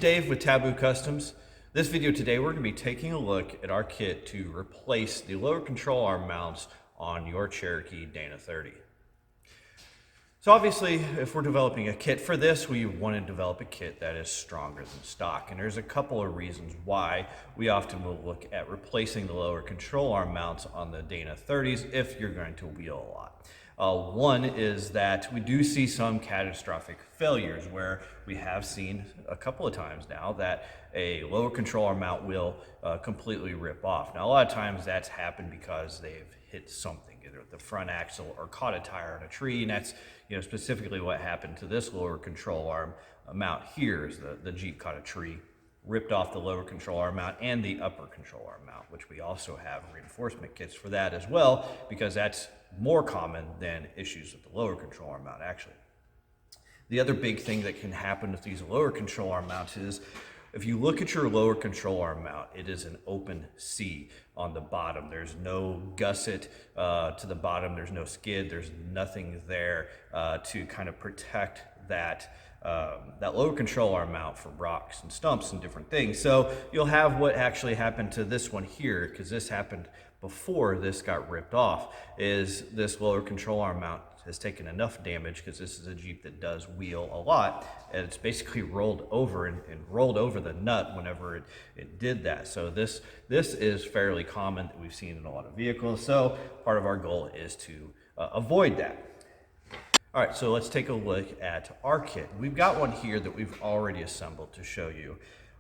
Dave with Taboo Customs. This video today we're going to be taking a look at our kit to replace the lower control arm mounts on your Cherokee Dana 30. So obviously if we're developing a kit for this, we want to develop a kit that is stronger than stock, and there's a couple of reasons why we often will look at replacing the lower control arm mounts on the Dana 30s if you're going to wheel a lot. One is that we do see some catastrophic failures where we have seen a couple of times now that a lower control arm mount will completely rip off. Now a lot of times that's happened because they've hit something, either the front axle or caught a tire on a tree, and that's specifically what happened to this lower control arm mount here. Is the Jeep caught a tree, ripped off the lower control arm mount and the upper control arm mount, which we also have reinforcement kits for that as well, because that's more common than issues with the lower control arm mount actually. The other big thing that can happen with these lower control arm mounts is if you look at your lower control arm mount, it is an open C on the bottom. There's no gusset to the bottom, there's no skid, there's nothing there to kind of protect that lower control arm mount from rocks and stumps and different things. So you'll have what actually happened to this one here, because this happened before this got ripped off, is this lower control arm mount has taken enough damage, because this is a Jeep that does wheel a lot, and it's basically rolled over and rolled over the nut whenever it did that. So this is fairly common that we've seen in a lot of vehicles. So part of our goal is to avoid that. All right, so let's take a look at our kit. We've got one here that we've already assembled to show you.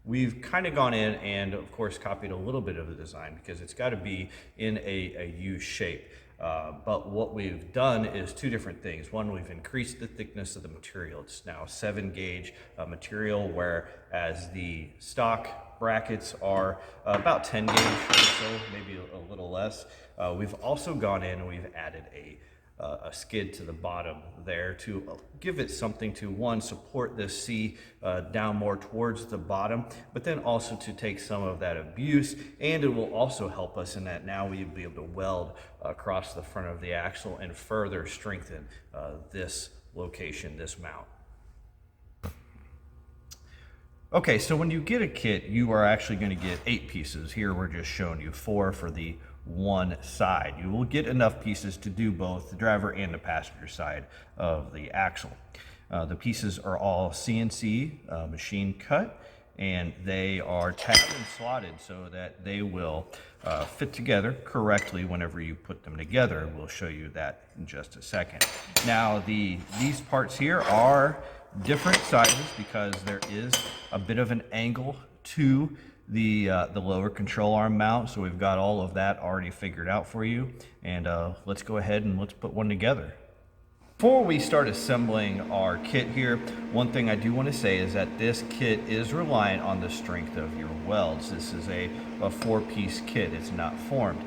We've kind of gone in and of course copied a little bit of the design because it's got to be in a U shape. But what we've done is two different things. One, we've increased the thickness of the material. It's now 7 gauge material, whereas the stock brackets are about 10 gauge or so, maybe a little less. We've also gone in and we've added a skid to the bottom there to give it something to, one, support this C down more towards the bottom, but then also to take some of that abuse, and it will also help us in that now we'll be able to weld across the front of the axle and further strengthen this location, this mount. Okay, so when you get a kit, you are actually going to get 8 pieces. Here we're just showing you 4 for the one side. You will get enough pieces to do both the driver and the passenger side of the axle. The pieces are all CNC machine cut, and they are tapped and slotted so that they will fit together correctly whenever you put them together. We'll show you that in just a second. Now these parts here are different sizes because there is a bit of an angle to the lower control arm mount, so we've got all of that already figured out for you, and let's go ahead and let's put one together. Before we start assembling our kit here, one thing I do want to say is that this kit is reliant on the strength of your welds. This is a 4-piece kit, it's not formed.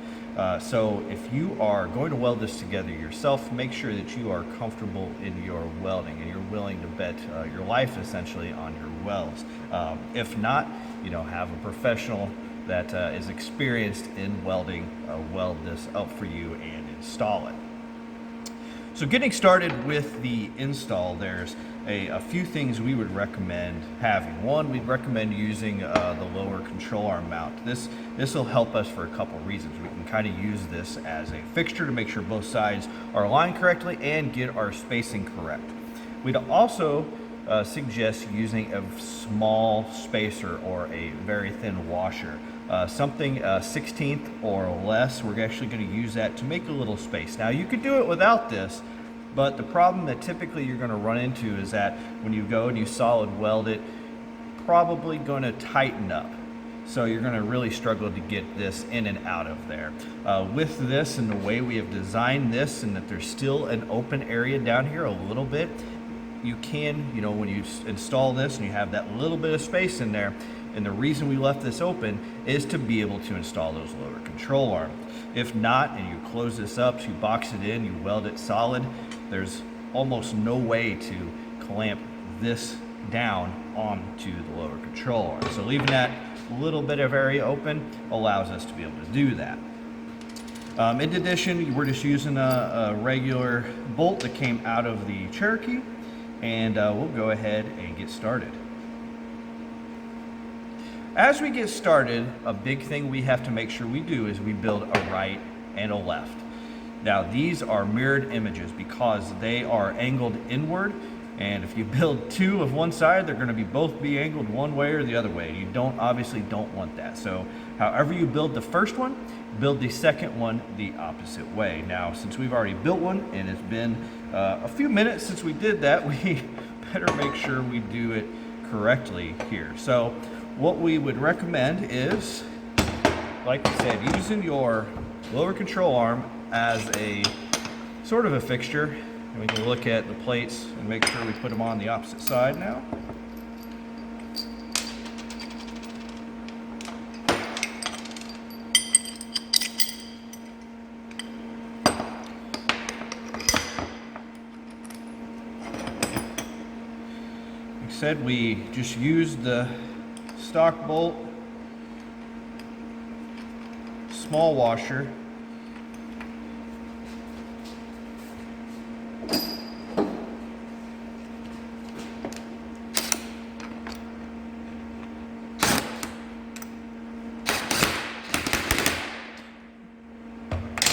So if you are going to weld this together yourself, make sure that you are comfortable in your welding and you're willing to bet your life essentially on your welds. If not, have a professional that is experienced in welding weld this up for you and install it. So getting started with the install, there's a few things we would recommend having. One, we'd recommend using the lower control arm mount. This will help us for a couple reasons. We can kind of use this as a fixture to make sure both sides are aligned correctly and get our spacing correct. We'd also suggest using a small spacer or a very thin washer. Something 1/16 or less, we're actually going to use that to make a little space. Now you could do it without this, but the problem that typically you're going to run into is that when you go and you solid weld it, probably going to tighten up. So you're going to really struggle to get this in and out of there. With this and the way we have designed this, and that there's still an open area down here a little bit, you can, when you install this and you have that little bit of space in there, and the reason we left this open is to be able to install those lower control arms. If not, and you close this up, you box it in, you weld it solid, there's almost no way to clamp this down onto the lower control arm. So leaving that little bit of area open allows us to be able to do that. In addition, we're just using a regular bolt that came out of the Cherokee, and we'll go ahead and get started. As we get started, a big thing we have to make sure we do is we build a right and a left. Now these are mirrored images because they are angled inward, and if you build two of one side, they're going to both be angled one way or the other way. You obviously don't want that. So however you build the first one, build the second one the opposite way. Now since we've already built one and it's been a few minutes since we did that, we better make sure we do it correctly here. So what we would recommend is, like I said, using your lower control arm as a sort of a fixture. And we can look at the plates and make sure we put them on the opposite side now. Like I said, we just used the stock bolt small washer.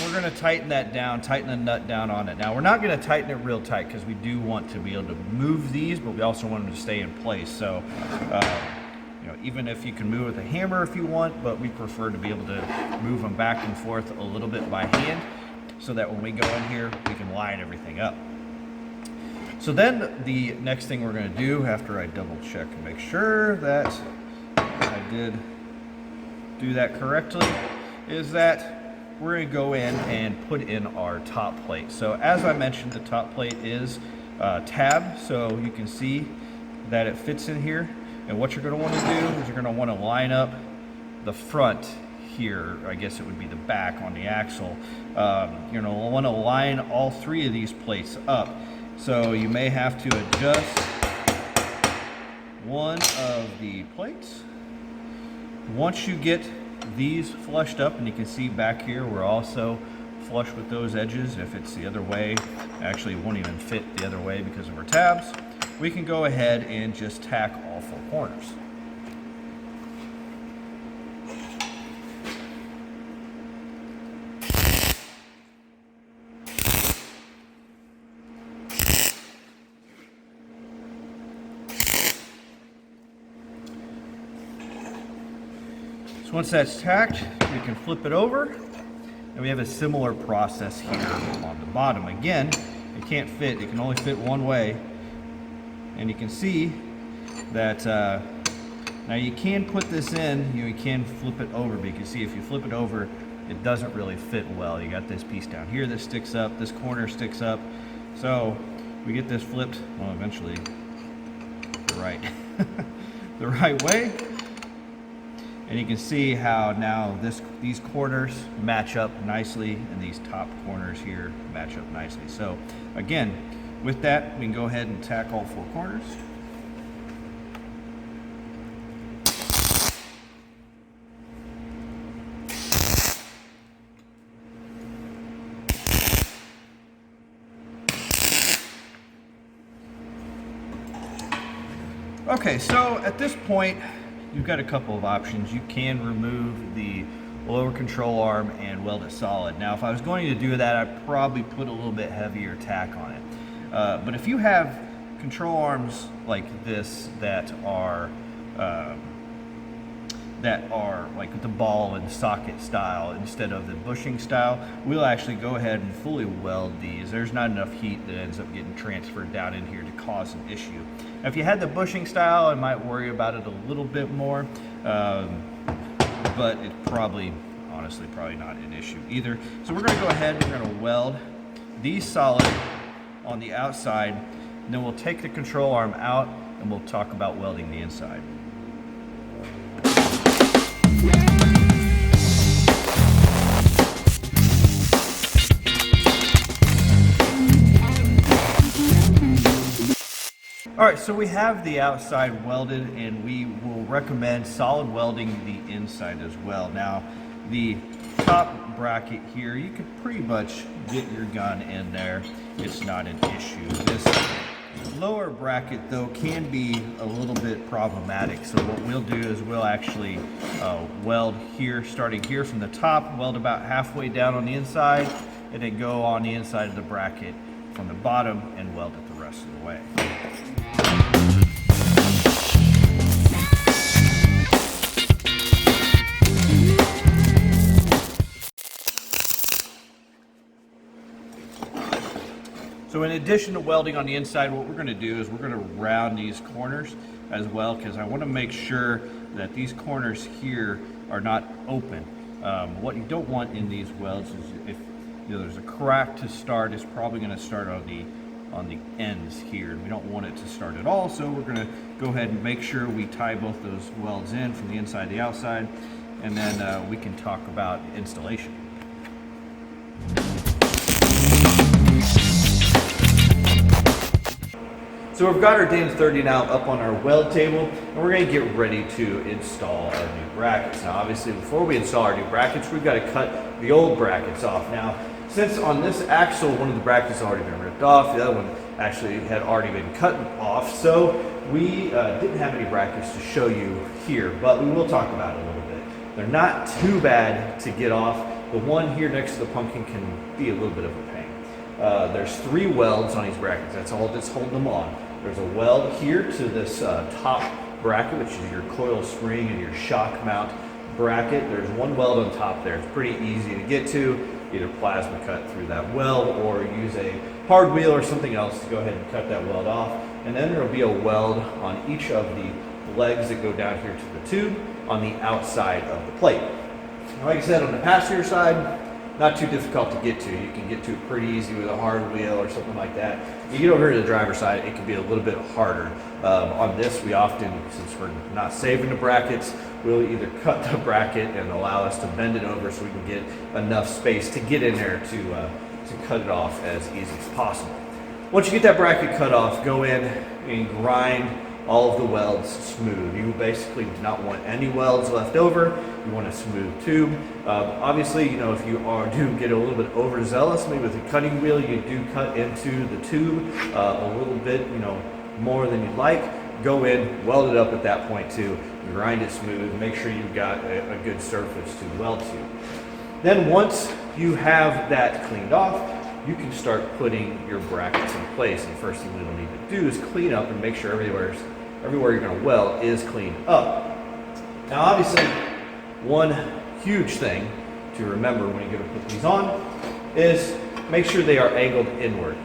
We're going to tighten that down, tighten the nut down on it. Now we're not going to tighten it real tight because we do want to be able to move these, but we also want them to stay in place. So you know, even if you can move with a hammer if you want, but we prefer to be able to move them back and forth a little bit by hand so that when we go in here, we can line everything up. So then the next thing we're going to do after I double check and make sure that I did do that correctly is that we're going to go in and put in our top plate. So as I mentioned, the top plate is tab, so you can see that it fits in here. And what you're going to want to do is you're going to want to line up the front here, I guess it would be the back on the axle. You're going to want to line all three of these plates up. So you may have to adjust one of the plates. Once you get these flushed up, and you can see back here we're also flush with those edges. If it's the other way, actually it won't even fit the other way because of our tabs. We can go ahead and just tack all four corners. So once that's tacked, we can flip it over, and we have a similar process here on the bottom. Again, it can't fit, it can only fit one way, and you can see that now you can put this in, you can flip it over, but you can see if you flip it over, it doesn't really fit well. You got this piece down here that sticks up, this corner sticks up, so we get this flipped, well, eventually the right way. And you can see how now these corners match up nicely, and these top corners here match up nicely. So again, with that, we can go ahead and tack all four corners. Okay, so at this point, you've got a couple of options. You can remove the lower control arm and weld it solid. Now, if I was going to do that, I'd probably put a little bit heavier tack on it. But if you have control arms like this that are like the ball and socket style instead of the bushing style, we'll actually go ahead and fully weld these. There's not enough heat that ends up getting transferred down in here to cause an issue. Now, if you had the bushing style, I might worry about it a little bit more, but it's honestly probably not an issue either. So we're going to go ahead and we're going to weld these solid on the outside, and then we'll take the control arm out and we'll talk about welding the inside. All right, so we have the outside welded, and we will recommend solid welding the inside as well. Now, the top bracket here, you can pretty much get your gun in there. It's not an issue. This Lower bracket though can be a little bit problematic. So what we'll do is we'll actually weld here, starting here from the top, weld about halfway down on the inside, and then go on the inside of the bracket from the bottom and weld it the rest of the way. So in addition to welding on the inside, what we're going to do is we're going to round these corners as well, because I want to make sure that these corners here are not open. What you don't want in these welds is if there's a crack to start, it's probably going to start on the ends here, and we don't want it to start at all. So we're going to go ahead and make sure we tie both those welds in from the inside to the outside, and then we can talk about installation. So we've got our Dana 30 now up on our weld table, and we're going to get ready to install our new brackets. Now obviously before we install our new brackets, we've got to cut the old brackets off. Now since on this axle one of the brackets has already been ripped off, the other one actually had already been cut off, so we didn't have any brackets to show you here, but we will talk about it a little bit. They're not too bad to get off. The one here next to the pumpkin can be a little bit of a pain. There's 3 welds on these brackets. That's all that's holding them on. There's a weld here to this top bracket, which is your coil spring and your shock mount bracket. There's 1 weld on top there. It's pretty easy to get to. Either plasma cut through that weld or use a hard wheel or something else to go ahead and cut that weld off. And then there will be a weld on each of the legs that go down here to the tube on the outside of the plate. Now, like I said, on the passenger side, not too difficult to get to. You can get to it pretty easy with a hard wheel or something like that. You get over to the driver's side, it can be a little bit harder. On this, we often, since we're not saving the brackets, we'll either cut the bracket and allow us to bend it over so we can get enough space to get in there to cut it off as easy as possible. Once you get that bracket cut off, go in and grind all of the welds smooth. You basically do not want any welds left over. You want a smooth tube. Obviously, if you do get a little bit overzealous, maybe with a cutting wheel, you do cut into the tube a little bit, more than you'd like. Go in, weld it up at that point too, grind it smooth, make sure you've got a good surface to weld to. Then once you have that cleaned off, you can start putting your brackets in place. And the first thing we'll need to do is clean up and make sure everywhere you're going to weld is cleaned up. Now obviously, one huge thing to remember when you go to put these on is make sure they are angled inward.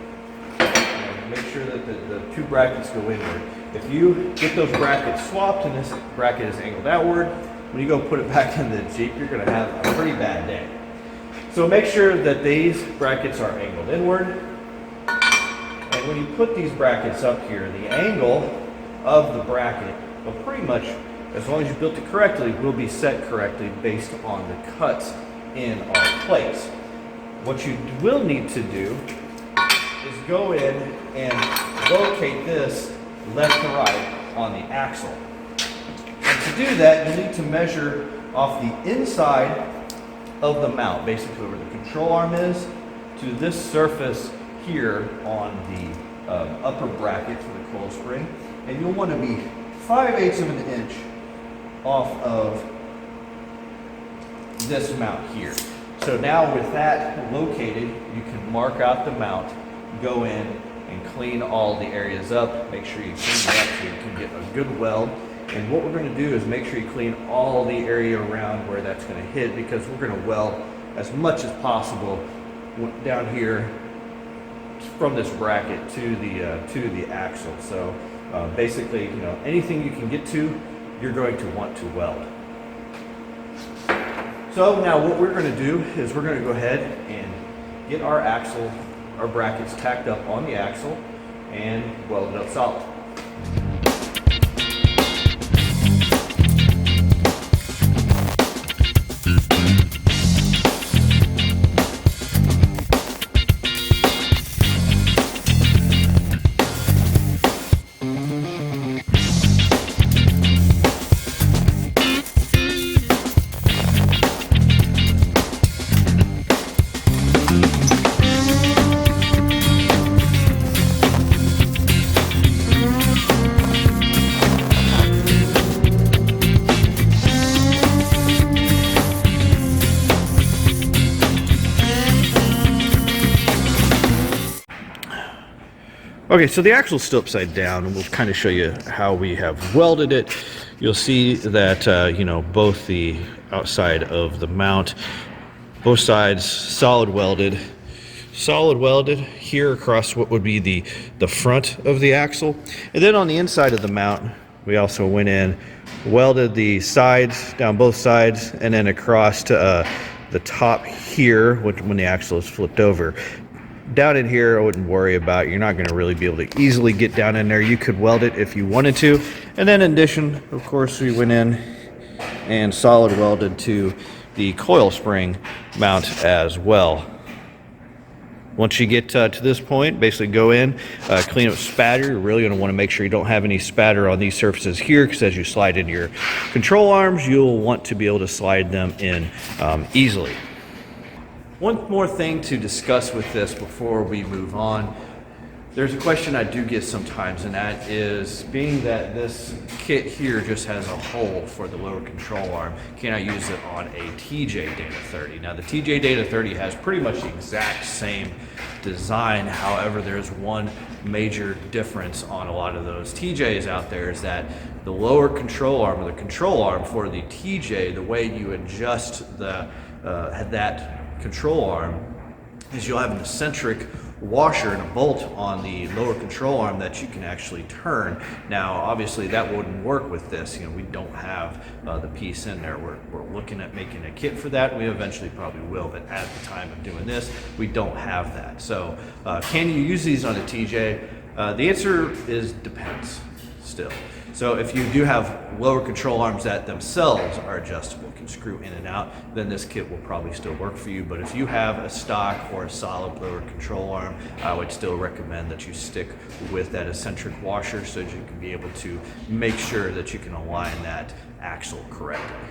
Make sure that the 2 brackets go inward. If you get those brackets swapped and this bracket is angled outward, when you go put it back in the Jeep, you're going to have a pretty bad day. So make sure that these brackets are angled inward. And when you put these brackets up here, the angle of the bracket will pretty much, as long as you built it correctly, will be set correctly based on the cuts in our plates. What you will need to do is go in and locate this left to right on the axle. And to do that, you need to measure off the inside of the mount, basically where the control arm is, to this surface here on the upper bracket for the coil spring. And you'll want to be 5/8 of an inch off of this mount here. So now with that located, you can mark out the mount, go in and clean all the areas up, make sure you clean it up so you can get a good weld. And what we're going to do is make sure you clean all the area around where that's going to hit, because we're going to weld as much as possible down here from this bracket to the axle. So basically, anything you can get to, you're going to want to weld. So now what we're going to do is we're going to go ahead and get our brackets tacked up on the axle and weld it up solid. Okay, so the axle's still upside down, and we'll kind of show you how we have welded it. You'll see that, you know, both the outside of the mount, both sides solid welded here across what would be the front of the axle. And then on the inside of the mount, we also went in, welded the sides down both sides, and then across to the top here when the axle is flipped over. Down in here, I wouldn't worry about. You're not going to really be able to easily get down in there. You could weld it if you wanted to. And then in addition, of course, we went in and solid welded to the coil spring mount as well. Once you get to this point, basically go in, clean up spatter. You're really going to want to make sure you don't have any spatter on these surfaces here, because as you slide into your control arms, you'll want to be able to slide them in easily. One more thing to discuss with this before we move on. There's a question I do get sometimes, and that is, being that this kit here just has a hole for the lower control arm, can I use it on a TJ Dana 30? Now the TJ Dana 30 has pretty much the exact same design. However, there's one major difference on a lot of those TJs out there, is that the lower control arm, or the control arm for the TJ, the way you adjust the that control arm is you'll have an eccentric washer and a bolt on the lower control arm that you can actually turn. Now obviously that wouldn't work with this. You know, we don't have the piece in there. We're looking at making a kit for that. We eventually probably will, but at the time of doing this, we don't have that. So can you use these on a TJ? The answer is depends still. So if you do have lower control arms that themselves are adjustable, can screw in and out, then this kit will probably still work for you. But if you have a stock or a solid lower control arm, I would still recommend that you stick with that eccentric washer, so that you can be able to make sure that you can align that axle correctly.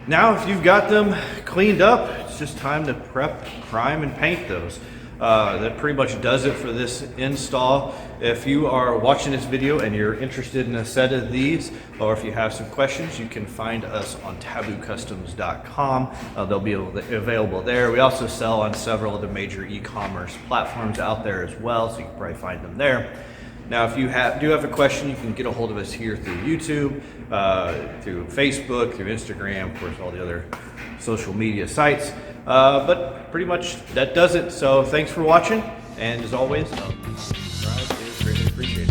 Now, if you've got them cleaned up, it's just time to prep, prime, and paint those. That pretty much does it for this install. If you are watching this video and you're interested in a set of these, or if you have some questions, you can find us on taboocustoms.com. They'll be available there. We also sell on several of the major e-commerce platforms out there as well, so you can probably find them there. Now, if you do have a question, you can get a hold of us here through YouTube, through Facebook, through Instagram, of course, all the other social media sites. But pretty much that does it. So thanks for watching, and as always, subscribe is greatly appreciated.